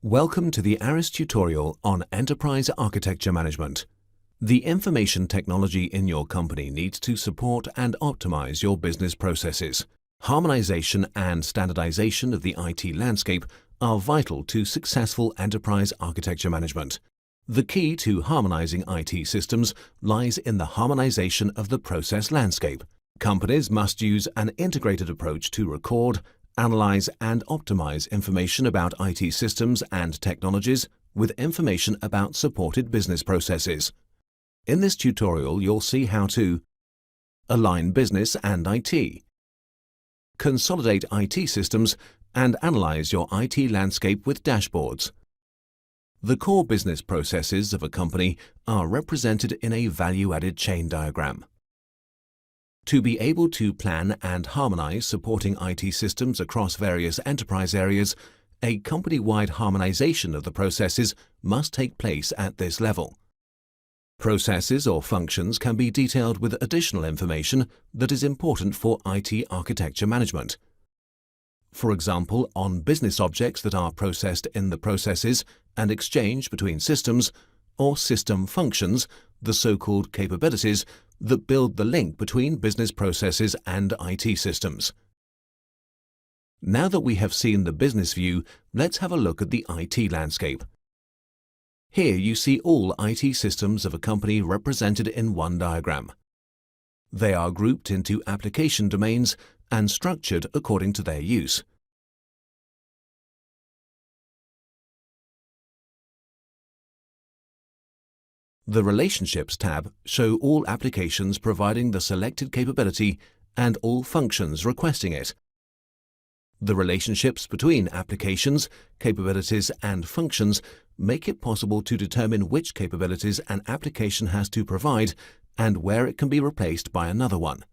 Welcome to the ARIS tutorial on Enterprise Architecture Management. The information technology in your company needs to support and optimize your business processes. Harmonization and standardization of the IT landscape are vital to successful enterprise architecture management. The key to harmonizing IT systems lies in the harmonization of the process landscape. Companies must use an integrated approach to record, analyze and optimize information about IT systems and technologies with information about supported business processes. In this tutorial, you'll see how to align business and IT, consolidate IT systems, and analyze your IT landscape with dashboards. The core business processes of a company are represented in a value-added chain diagram. To be able to plan and harmonize supporting IT systems across various enterprise areas, a company-wide harmonization of the processes must take place at this level. Processes or functions can be detailed with additional information that is important for IT architecture management. For example, on business objects that are processed in the processes and exchanged between systems, or system functions, the so-called capabilities that build the link between business processes and IT systems. Now that we have seen the business view, let's have a look at the IT landscape. Here you see all IT systems of a company represented in one diagram. They are grouped into application domains and structured according to their use. The Relationships tab shows all applications providing the selected capability and all functions requesting it. The relationships between applications, capabilities, and functions make it possible to determine which capabilities an application has to provide and where it can be replaced by another one.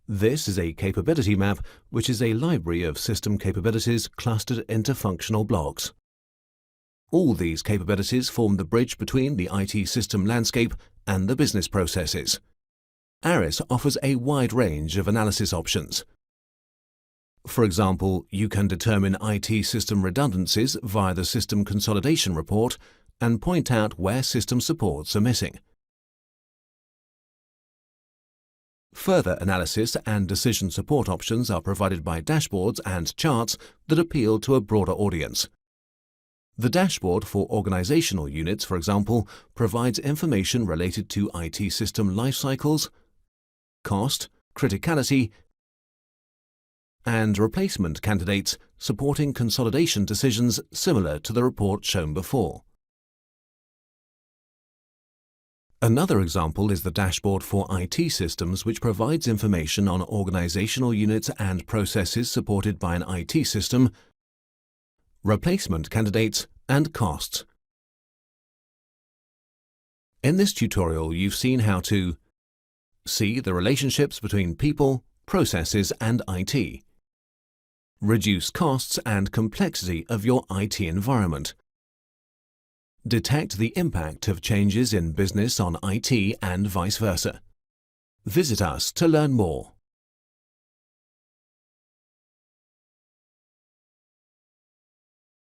This is a capability map, which is a library of system capabilities clustered into functional blocks. All these capabilities form the bridge between the IT system landscape and the business processes. ARIS offers a wide range of analysis options. For example, you can determine IT system redundancies via the System Consolidation Report and point out where system supports are missing. Further analysis and decision support options are provided by dashboards and charts that appeal to a broader audience. The dashboard for organizational units, for example, provides information related to IT system life cycles, cost, criticality, and replacement candidates, supporting consolidation decisions similar to the report shown before. Another example is the dashboard for IT systems, which provides information on organizational units and processes supported by an IT system, replacement candidates, and costs. In this tutorial, you've seen how to see the relationships between people, processes, and IT, reduce costs and complexity of your IT environment, detect the impact of changes in business on IT and vice versa. Visit us to learn more.